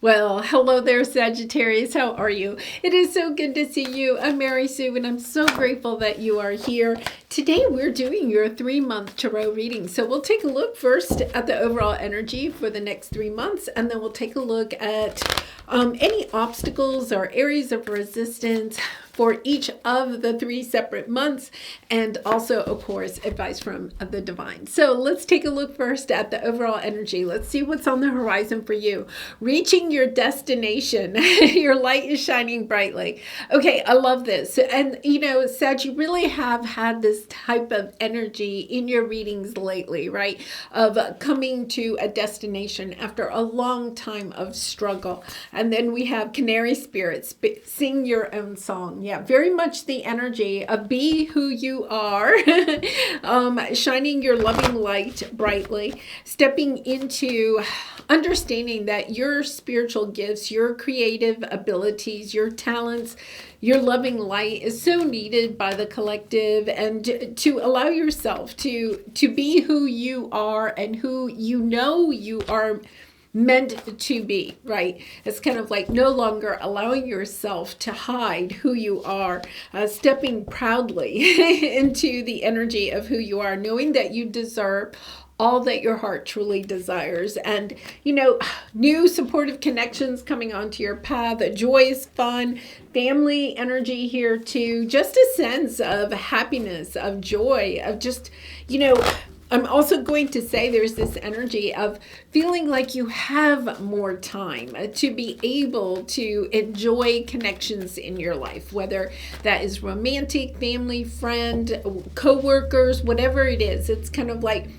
Well, hello there, Sagittarius. How are you? It is so good to see you. I'm Mary Sue, and I'm so grateful that you are here. Today, we're doing your 3-month tarot reading. So we'll take a look first at the overall energy for the next 3 months, and then we'll take a look at any obstacles or areas of resistance for each of the 3 separate months, and also, of course, advice from the divine. So let's take a look first at the overall energy. Let's see what's on the horizon for you. Reaching your destination. Your light is shining brightly. Okay, I love this. And, you know, Sag, you really have had this type of energy in your readings lately, right? Of coming to a destination after a long time of struggle. And then we have canary spirits, sing your own song. Yeah, very much the energy of be who you are, shining your loving light brightly, stepping into understanding that your spiritual gifts, your creative abilities, your talents, your loving light is so needed by the collective, and to allow yourself to be who you are and who you know you are meant to be, right? It's kind of like no longer allowing yourself to hide who you are, stepping proudly into the energy of who you are, knowing that you deserve all that your heart truly desires. And, you know, new supportive connections coming onto your path, joyous, fun, family energy here too, just a sense of happiness, of joy, of just, you know, I'm also going to say there's this energy of feeling like you have more time to be able to enjoy connections in your life, whether that is romantic, family, friend, co-workers, whatever it is. It's kind of like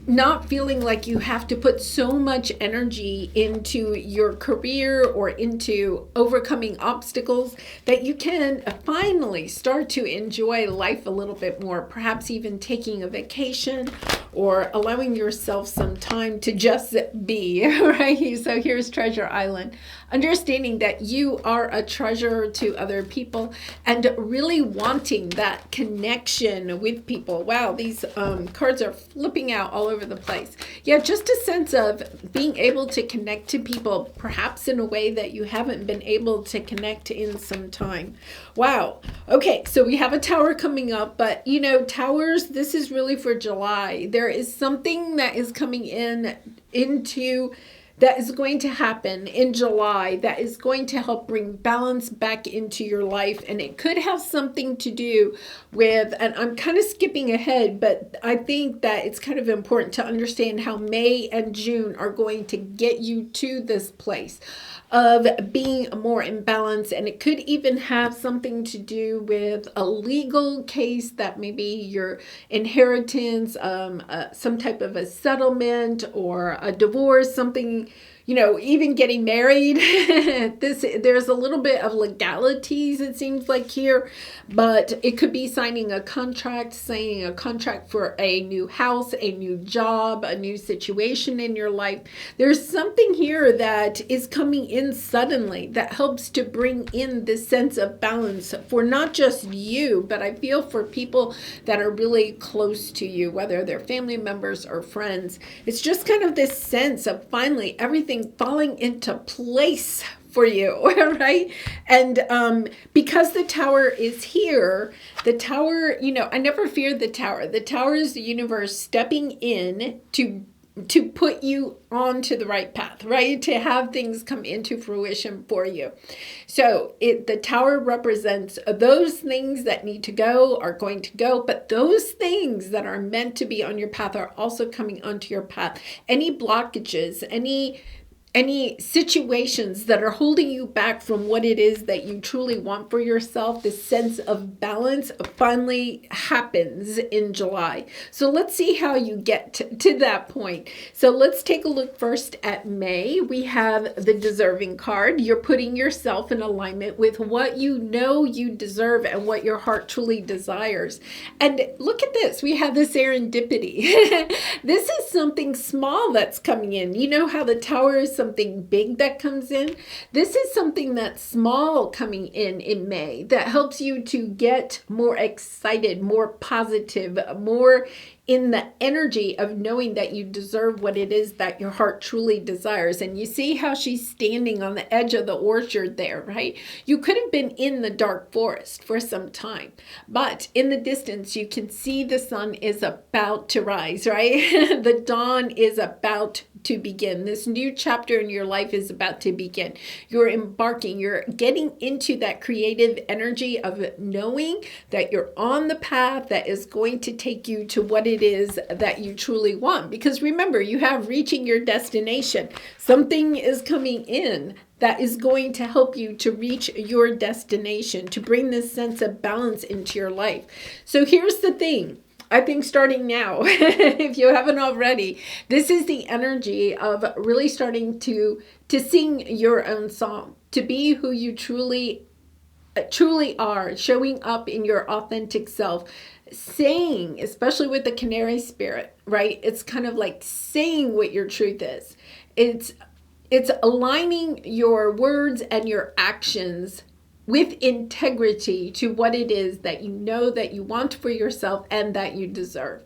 not feeling like you have to put so much energy into your career or into overcoming obstacles, that you can finally start to enjoy life a little bit more, perhaps even taking a vacation or allowing yourself some time to just be, right? So here's Treasure Island. Understanding that you are a treasure to other people and really wanting that connection with people. Wow, these cards are flipping out all over the place. Yeah, just a sense of being able to connect to people, perhaps in a way that you haven't been able to connect in some time. Wow. Okay, so we have a tower coming up, but you know, towers, this is really for July. There is something that is coming into that is going to happen in July that is going to help bring balance back into your life. And it could have something to do with, and I'm kind of skipping ahead, but I think that it's kind of important to understand how May and June are going to get you to this place of being more in balance. And it could even have something to do with a legal case, that maybe your inheritance, some type of a settlement or a divorce, something, you know, even getting married. There's a little bit of legalities, it seems like here, but it could be signing a contract for a new house, a new job, a new situation in your life. There's something here that is coming in suddenly that helps to bring in this sense of balance for not just you, but I feel for people that are really close to you, whether they're family members or friends. It's just kind of this sense of finally everything falling into place for you, right? And because the tower is here, the tower, you know, I never feared the tower. The tower is the universe stepping in to put you onto the right path, right? To have things come into fruition for you. So the tower represents those things that need to go are going to go, but those things that are meant to be on your path are also coming onto your path. Any blockages, any situations that are holding you back from what it is that you truly want for yourself, this sense of balance finally happens in July. So let's see how you get to that point. So let's take a look first at May. We have the deserving card. You're putting yourself in alignment with what you know you deserve and what your heart truly desires. And look at this. We have this serendipity. This is something small that's coming in. You know how the tower is something big that comes in? This is something that's small coming in May that helps you to get more excited, more positive, more in the energy of knowing that you deserve what it is that your heart truly desires. And you see how she's standing on the edge of the orchard there, right? You could have been in the dark forest for some time, but in the distance, you can see the sun is about to rise, right? The dawn is about to begin. This new chapter in your life is about to begin. You're embarking, you're getting into that creative energy of knowing that you're on the path that is going to take you to what it is that you truly want. Because remember, you have reaching your destination. Something is coming in that is going to help you to reach your destination, to bring this sense of balance into your life. So here's the thing. I think starting now, if you haven't already, this is the energy of really starting to sing your own song, to be who you truly are, showing up in your authentic self, saying, especially with the canary spirit, right? It's kind of like saying what your truth is. It's aligning your words and your actions with integrity to what it is that you know that you want for yourself and that you deserve.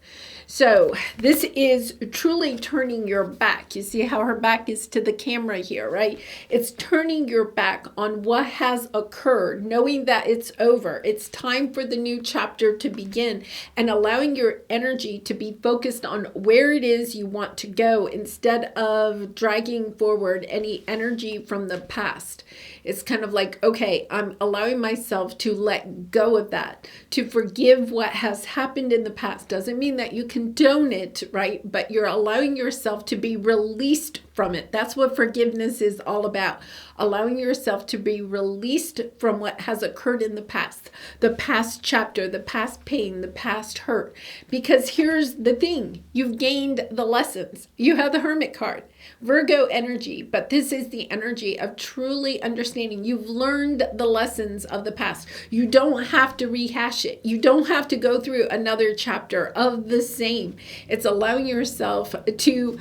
So this is truly turning your back. You see how her back is to the camera here, right? It's turning your back on what has occurred, knowing that it's over. It's time for the new chapter to begin, and allowing your energy to be focused on where it is you want to go instead of dragging forward any energy from the past. It's kind of like, okay, I'm allowing myself to let go of that, to forgive what has happened in the past. Doesn't mean that you condone it, right? But you're allowing yourself to be released from it. That's what forgiveness is all about. Allowing yourself to be released from what has occurred in the past chapter, the past pain, the past hurt. Because here's the thing, you've gained the lessons. You have the Hermit card, Virgo energy, but this is the energy of truly understanding. You've learned the lessons of the past. You don't have to rehash it. You don't have to go through another chapter of the same. It's allowing yourself to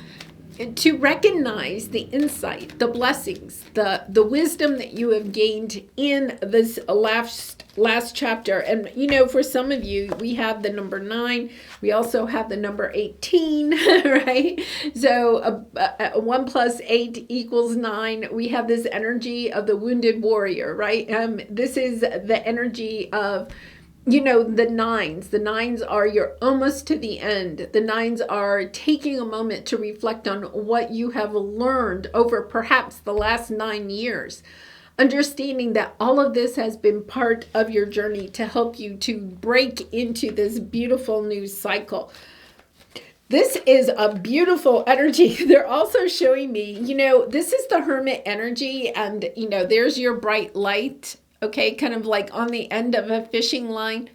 recognize the insight, the blessings, the wisdom that you have gained in this last chapter. And you know, for some of you, we have the number 9. We also have the number 18, right? So 1 + 8 = 9. We have this energy of the wounded warrior, right? This is the energy of, you know, the 9s. The 9s are, you're almost to the end. The 9s are taking a moment to reflect on what you have learned over perhaps the last 9 years. Understanding that all of this has been part of your journey to help you to break into this beautiful new cycle. This is a beautiful energy. They're also showing me, you know, this is the Hermit energy, and, you know, there's your bright light. Okay, kind of like on the end of a fishing line.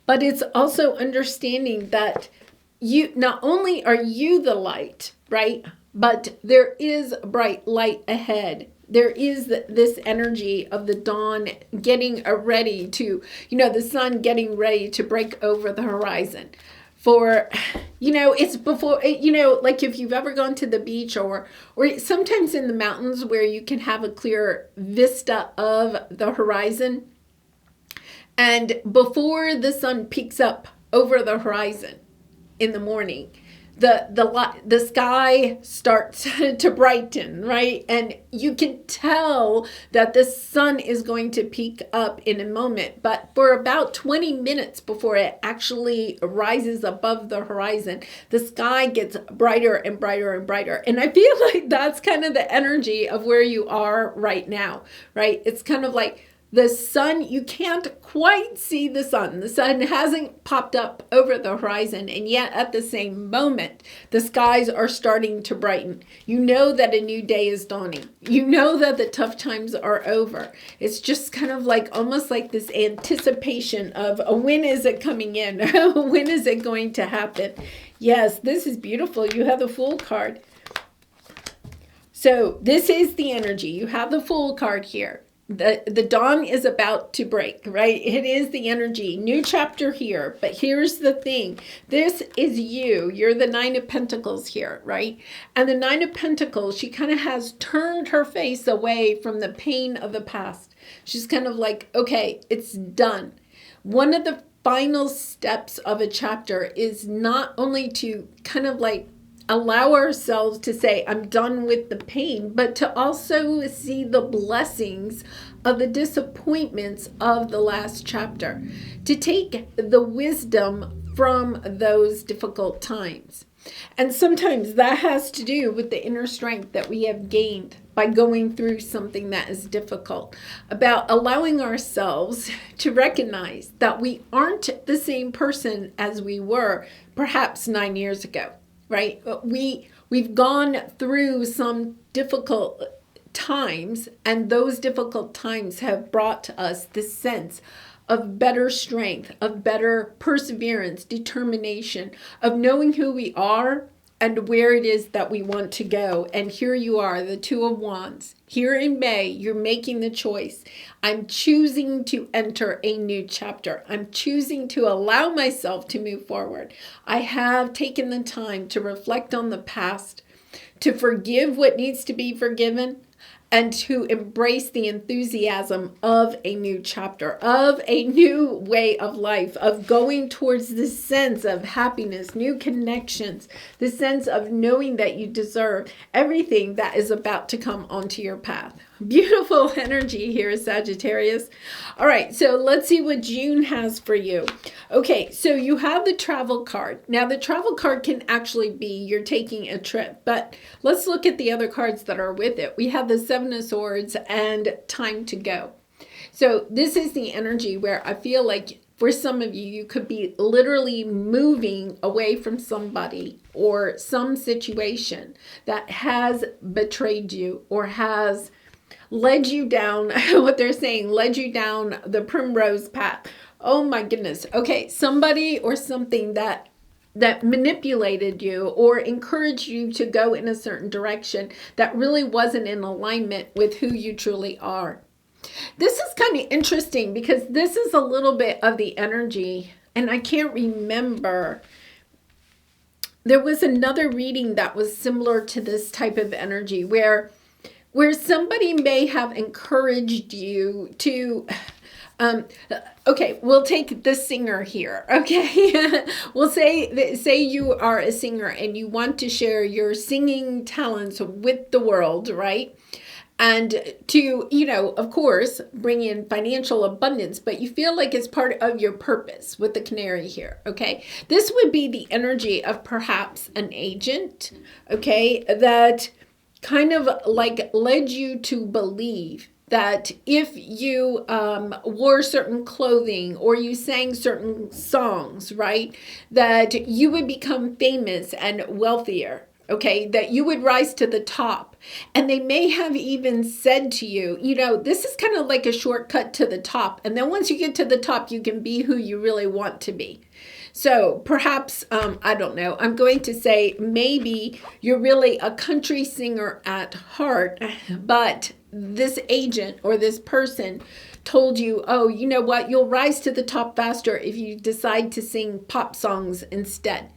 But it's also understanding that you, not only are you the light, right? But there is bright light ahead. There is this energy of the dawn getting ready to, you know, the sun getting ready to break over the horizon. For, you know, it's before, you know, like if you've ever gone to the beach or sometimes in the mountains where you can have a clear vista of the horizon. And before the sun peaks up over the horizon in the morning, the sky starts to brighten, right? And you can tell that the sun is going to peak up in a moment, but for about 20 minutes before it actually rises above the horizon, the sky gets brighter and brighter and brighter. And I feel like that's kind of the energy of where you are right now, right? It's kind of like the sun, you can't quite see the sun. The sun hasn't popped up over the horizon, and yet at the same moment, the skies are starting to brighten. You know that a new day is dawning. You know that the tough times are over. It's just kind of like almost like this anticipation of when is it coming in? When is it going to happen? Yes, this is beautiful. You have the Fool card. So this is the energy. You have the Fool card here. The dawn is about to break, right? It is the energy. New chapter here. But here's the thing. This is you. You're the 9 of Pentacles here, right? And the 9 of Pentacles, she kind of has turned her face away from the pain of the past. She's kind of like, okay, it's done. One of the final steps of a chapter is not only to kind of like allow ourselves to say, I'm done with the pain, but to also see the blessings of the disappointments of the last chapter, to take the wisdom from those difficult times. And sometimes that has to do with the inner strength that we have gained by going through something that is difficult, about allowing ourselves to recognize that we aren't the same person as we were perhaps 9 years ago, right? We've gone through some difficult times, and those difficult times have brought to us this sense of better strength, of better perseverance, determination, of knowing who we are and where it is that we want to go. And here you are, the Two of Wands. Here in May, you're making the choice. I'm choosing to enter a new chapter. I'm choosing to allow myself to move forward. I have taken the time to reflect on the past, to forgive what needs to be forgiven, and to embrace the enthusiasm of a new chapter, of a new way of life, of going towards this sense of happiness, new connections, the sense of knowing that you deserve everything that is about to come onto your path. Beautiful energy here, Sagittarius. All right, so let's see what June has for you. Okay, so you have the travel card. Now, the travel card can actually be you're taking a trip, but let's look at the other cards that are with it. We have the Seven of Swords and Time to Go. So this is the energy where I feel like for some of you, you could be literally moving away from somebody or some situation that has betrayed you or has led you down, what they're saying, led you down the primrose path. Oh my goodness. Okay, somebody or something that manipulated you or encouraged you to go in a certain direction that really wasn't in alignment with who you truly are. This is kind of interesting because this is a little bit of the energy, and I can't remember. There was another reading that was similar to this type of energy where somebody may have encouraged you to, okay, we'll take the singer here, okay? We'll say you are a singer and you want to share your singing talents with the world, right? And to, of course, bring in financial abundance, but you feel like it's part of your purpose with the canary here, okay? This would be the energy of perhaps an agent, okay, that kind of like led you to believe that if you wore certain clothing or you sang certain songs, right, that you would become famous and wealthier, okay, that you would rise to the top. And they may have even said to you, this is kind of like a shortcut to the top. And then once you get to the top, you can be who you really want to be. So perhaps, I don't know, I'm going to say maybe you're really a country singer at heart, but this agent or this person told you, oh, you know what, you'll rise to the top faster if you decide to sing pop songs instead.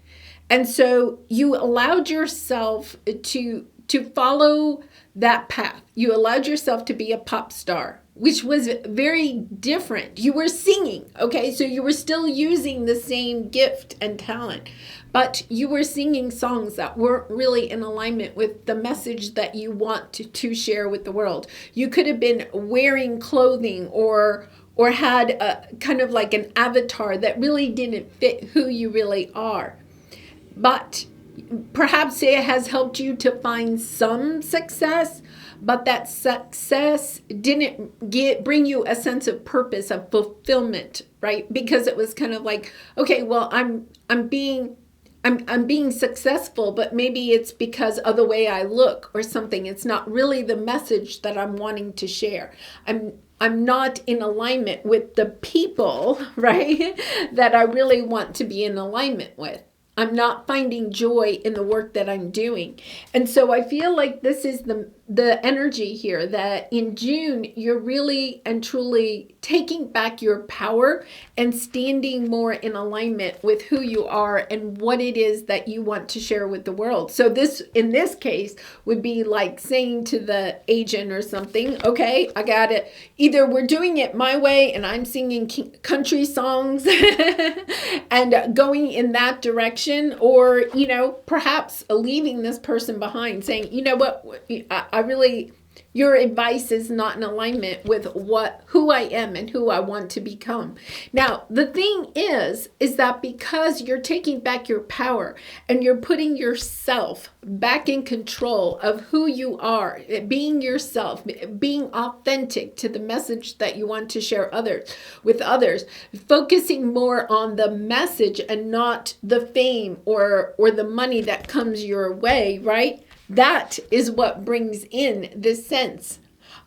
And so you allowed yourself to follow that path. You allowed yourself to be a pop star, which was very different. You were singing, okay? So you were still using the same gift and talent, but you were singing songs that weren't really in alignment with the message that you want to share with the world. You could have been wearing clothing or had a kind of like an avatar that really didn't fit who you really are. But perhaps it has helped you to find some success, but that success didn't bring you a sense of purpose, of fulfillment, right? Because it was kind of like, okay, well, I'm being successful, but maybe it's because of the way I look or something. It's not really the message that I'm wanting to share. I'm not in alignment with the people, right, that I really want to be in alignment with. I'm not finding joy in the work that I'm doing. And so I feel like this is the energy here that in June, you're really and truly taking back your power and standing more in alignment with who you are and what it is that you want to share with the world. So this, in this case, would be like saying to the agent or something, okay, I got it. Either we're doing it my way and I'm singing country songs and going in that direction, or, you know, perhaps leaving this person behind saying, you know what, I really, your advice is not in alignment with who I am and who I want to become. Now, the thing is that because you're taking back your power and you're putting yourself back in control of who you are, being yourself, being authentic to the message that you want to share with others, focusing more on the message and not the fame or the money that comes your way, right? That is what brings in this sense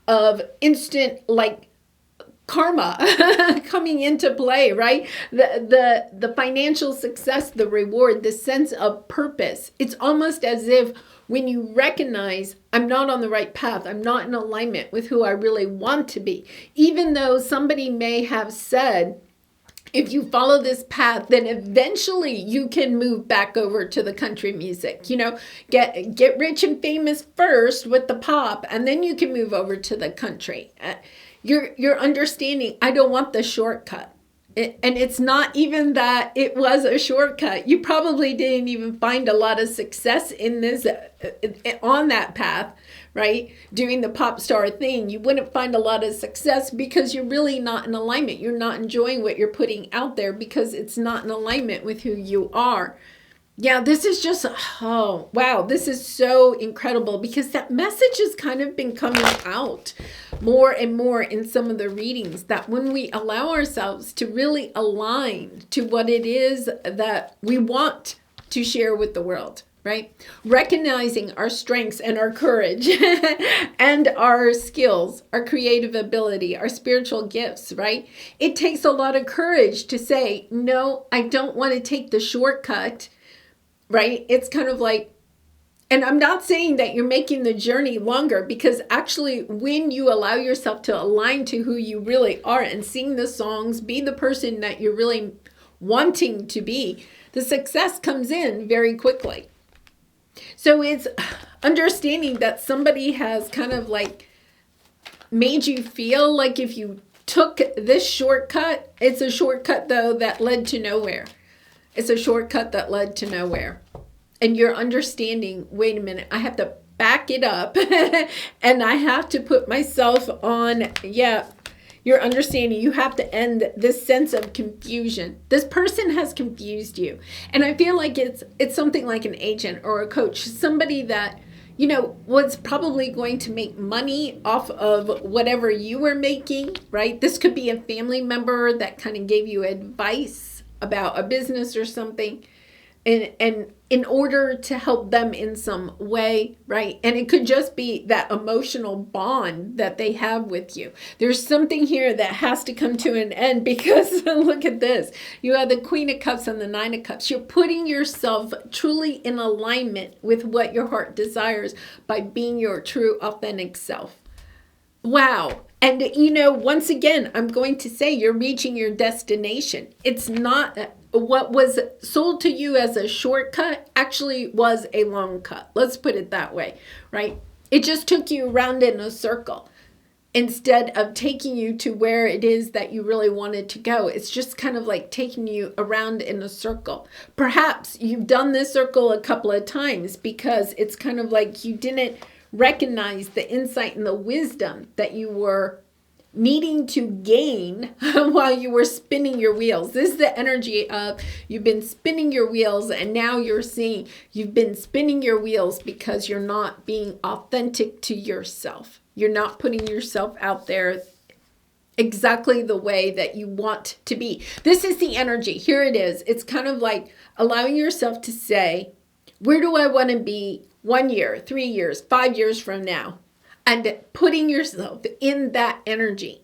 of instant, like, karma coming into play, right? The financial success, the reward, the sense of purpose. It's almost as if when you recognize I'm not on the right path, I'm not in alignment with who I really want to be, even though somebody may have said, if you follow this path, then eventually you can move back over to the country music. You know, get rich and famous first with the pop, and then you can move over to the country. You're understanding, I don't want the shortcut. And it's not even that it was a shortcut. You probably didn't even find a lot of success in this, on that path, right? Doing the pop star thing. You wouldn't find a lot of success because you're really not in alignment. You're not enjoying what you're putting out there because it's not in alignment with who you are. Yeah, this is just, oh, wow, this is so incredible because that message has kind of been coming out more and more in some of the readings, that when we allow ourselves to really align to what it is that we want to share with the world, right? Recognizing our strengths and our courage and our skills, our creative ability, our spiritual gifts, right? It takes a lot of courage to say, no, I don't want to take the shortcut. Right? It's kind of like, and I'm not saying that you're making the journey longer, because actually when you allow yourself to align to who you really are and sing the songs, be the person that you're really wanting to be, the success comes in very quickly. So it's understanding that somebody has kind of like made you feel like if you took this shortcut, it's a shortcut though that led to nowhere. It's a shortcut that led to nowhere. And you're understanding, wait a minute, I have to back it up and I have to put myself on, yeah, you're understanding you have to end this sense of confusion. This person has confused you. And I feel like it's something like an agent or a coach, somebody that, you know, was probably going to make money off of whatever you were making, right? This could be a family member that kind of gave you advice about a business or something, and in order to help them in some way, right? And it could just be that emotional bond that they have with you. There's something here that has to come to an end, because look at this. You have the Queen of Cups and the Nine of Cups. You're putting yourself truly in alignment with what your heart desires by being your true, authentic self. Wow. And, you know, once again, I'm going to say you're reaching your destination. It's not what was sold to you as a shortcut actually was a long cut. Let's put it that way, right? It just took you around in a circle instead of taking you to where it is that you really wanted to go. It's just kind of like taking you around in a circle. Perhaps you've done this circle a couple of times because it's kind of like you didn't recognize the insight and the wisdom that you were needing to gain while you were spinning your wheels. This is the energy of you've been spinning your wheels, and now you're seeing you've been spinning your wheels because you're not being authentic to yourself. You're not putting yourself out there exactly the way that you want to be. This is the energy. Here it is. It's kind of like allowing yourself to say, where do I want to be 1 year, 3 years, 5 years from now? And putting yourself in that energy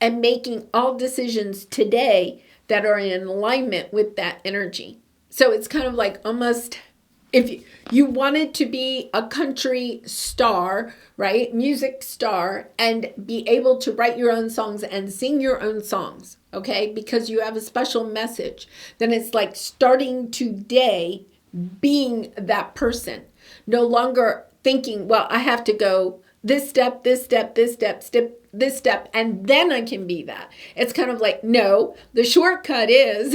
and making all decisions today that are in alignment with that energy. So it's kind of like almost if you wanted to be a country star, right, music star, and be able to write your own songs and sing your own songs, okay, because you have a special message, then it's like starting today being that person. No longer thinking, well, I have to go this step, this step, this step, this step, and then I can be that. It's kind of like, no, the shortcut is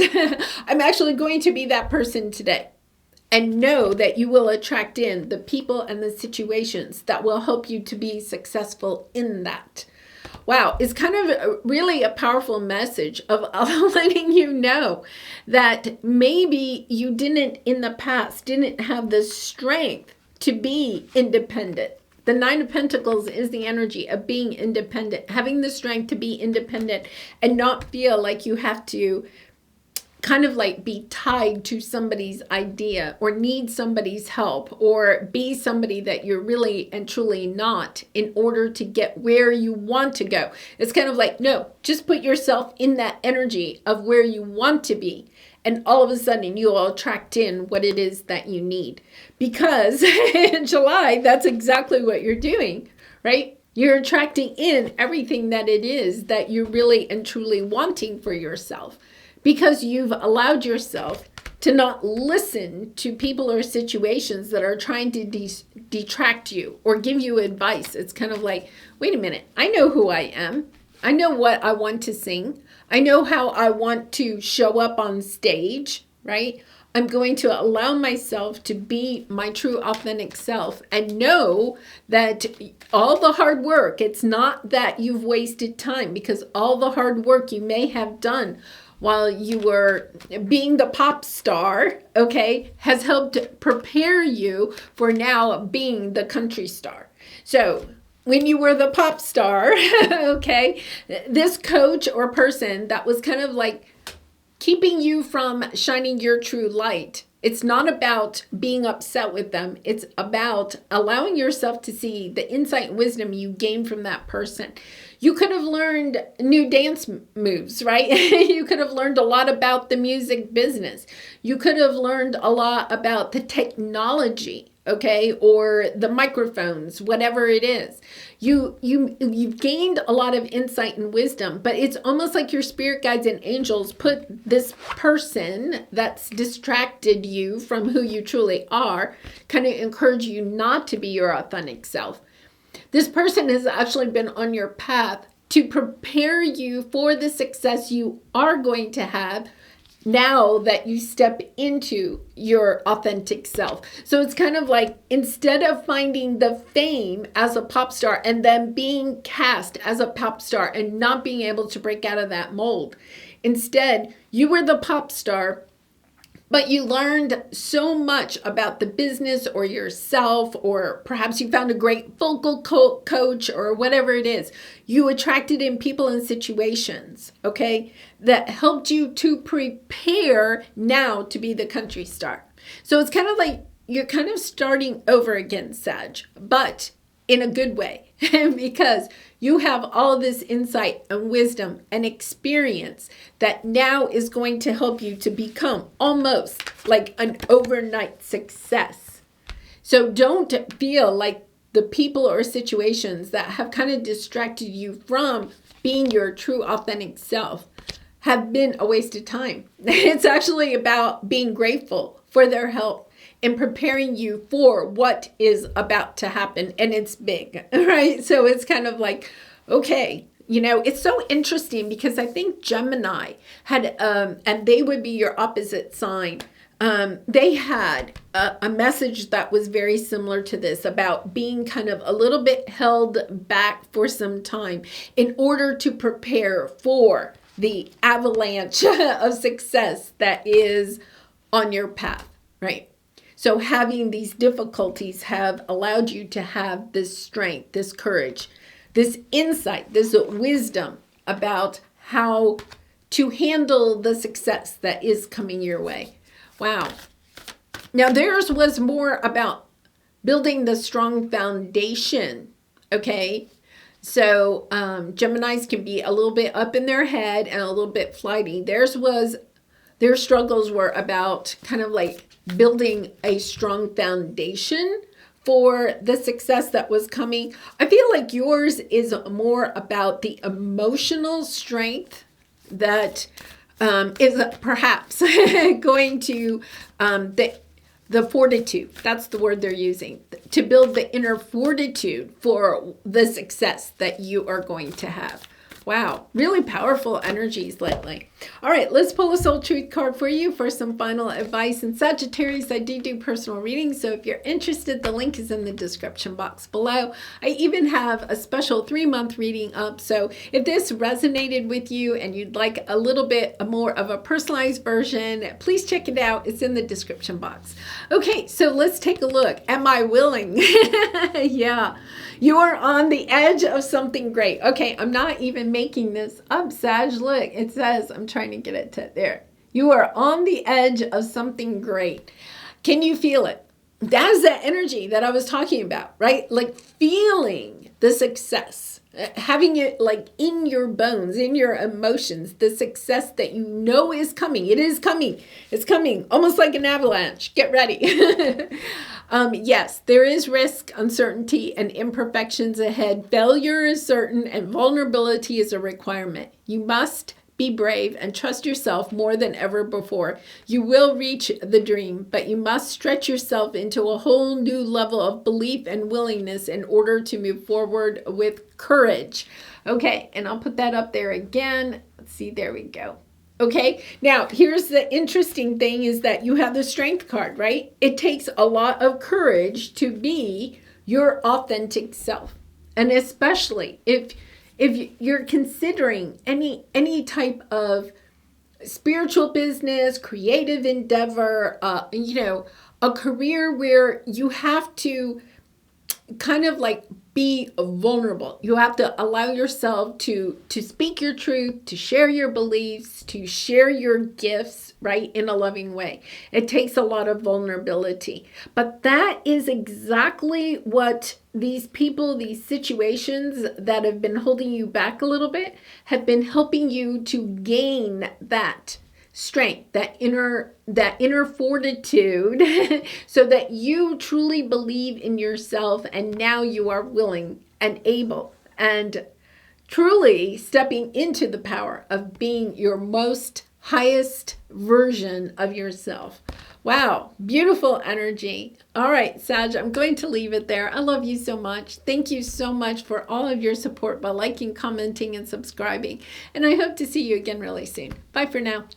I'm actually going to be that person today. And know that you will attract in the people and the situations that will help you to be successful in that. Wow, it's kind of really a powerful message of letting you know that maybe you didn't in the past, didn't have the strength to be independent. The Nine of Pentacles is the energy of being independent, having the strength to be independent and not feel like you have to kind of like be tied to somebody's idea or need somebody's help or be somebody that you're really and truly not in order to get where you want to go. It's kind of like, no, just put yourself in that energy of where you want to be. And all of a sudden you'll attract in what it is that you need. Because in July, that's exactly what you're doing, right? You're attracting in everything that it is that you're really and truly wanting for yourself. Because you've allowed yourself to not listen to people or situations that are trying to detract you or give you advice. It's kind of like, wait a minute, I know who I am. I know what I want to sing. I know how I want to show up on stage, right? I'm going to allow myself to be my true authentic self and know that all the hard work, it's not that you've wasted time, because all the hard work you may have done while you were being the pop star, okay, has helped prepare you for now being the country star. So when you were the pop star, okay, this coach or person that was kind of like keeping you from shining your true light, it's not about being upset with them. It's about allowing yourself to see the insight and wisdom you gained from that person. You could have learned new dance moves, right? You could have learned a lot about the music business. You could have learned a lot about the technology, okay, or the microphones, whatever it is. You've gained a lot of insight and wisdom, but it's almost like your spirit guides and angels put this person that's distracted you from who you truly are, kind of encourage you not to be your authentic self. This person has actually been on your path to prepare you for the success you are going to have now that you step into your authentic self. So it's kind of like, instead of finding the fame as a pop star and then being cast as a pop star and not being able to break out of that mold, instead you were the pop star, but you learned so much about the business or yourself, or perhaps you found a great vocal coach or whatever it is. You attracted in people and situations, okay, that helped you to prepare now to be the country star. So it's kind of like you're kind of starting over again, Sag, but in a good way, because you have all this insight and wisdom and experience that now is going to help you to become almost like an overnight success. So don't feel like the people or situations that have kind of distracted you from being your true authentic self have been a waste of time. It's actually about being grateful for their help and preparing you for what is about to happen. And it's big, right? So it's kind of like, okay, you know, it's so interesting because I think Gemini had, and they would be your opposite sign. They had a message that was very similar to this, about being kind of a little bit held back for some time in order to prepare for the avalanche of success that is on your path, right? So having these difficulties have allowed you to have this strength, this courage, this insight, this wisdom about how to handle the success that is coming your way. Wow. Now theirs was more about building the strong foundation, okay? So Geminis can be a little bit up in their head and a little bit flighty. Theirs their struggles were about kind of like building a strong foundation for the success that was coming. I feel like yours is more about the emotional strength that is perhaps going to the fortitude. That's the word they're using, to build the inner fortitude for the success that you are going to have. Wow, really powerful energies lately. All right, let's pull a soul truth card for you for some final advice. And Sagittarius, I do personal readings, so if you're interested, the link is in the description box below. I even have a special 3-month reading up, so if this resonated with you and you'd like a little bit more of a personalized version, please check it out. It's in the description box. Okay, so let's take a look. Am I willing? Yeah. You are on the edge of something great. Okay, I'm not even making this up, Sag. Look, it says, I'm trying to get it to there. You are on the edge of something great. Can you feel it? That is the energy that I was talking about, right? Like feeling the success, having it like in your bones, in your emotions, the success that you know is coming. It is coming. It's coming, almost like an avalanche. Get ready. Yes, there is risk, uncertainty, and imperfections ahead. Failure is certain, and vulnerability is a requirement. You must be brave and trust yourself more than ever before. You will reach the dream, but you must stretch yourself into a whole new level of belief and willingness in order to move forward with courage. Okay, and I'll put that up there again. Let's see, there we go. Okay, now here's the interesting thing is that you have the strength card, right? It takes a lot of courage to be your authentic self. And especially if you're considering any type of spiritual business, creative endeavor, a career where you have to kind of like be vulnerable. You have to allow yourself to speak your truth, to share your beliefs, to share your gifts, right, in a loving way. It takes a lot of vulnerability. But that is exactly what these people, these situations that have been holding you back a little bit, have been helping you to gain that strength, that inner fortitude, so that you truly believe in yourself, and now you are willing and able and truly stepping into the power of being your most highest version of yourself. Wow, beautiful energy. All right, Sag, I'm going to leave it there. I love you so much. Thank you so much for all of your support by liking, commenting, and subscribing. And I hope to see you again really soon. Bye for now.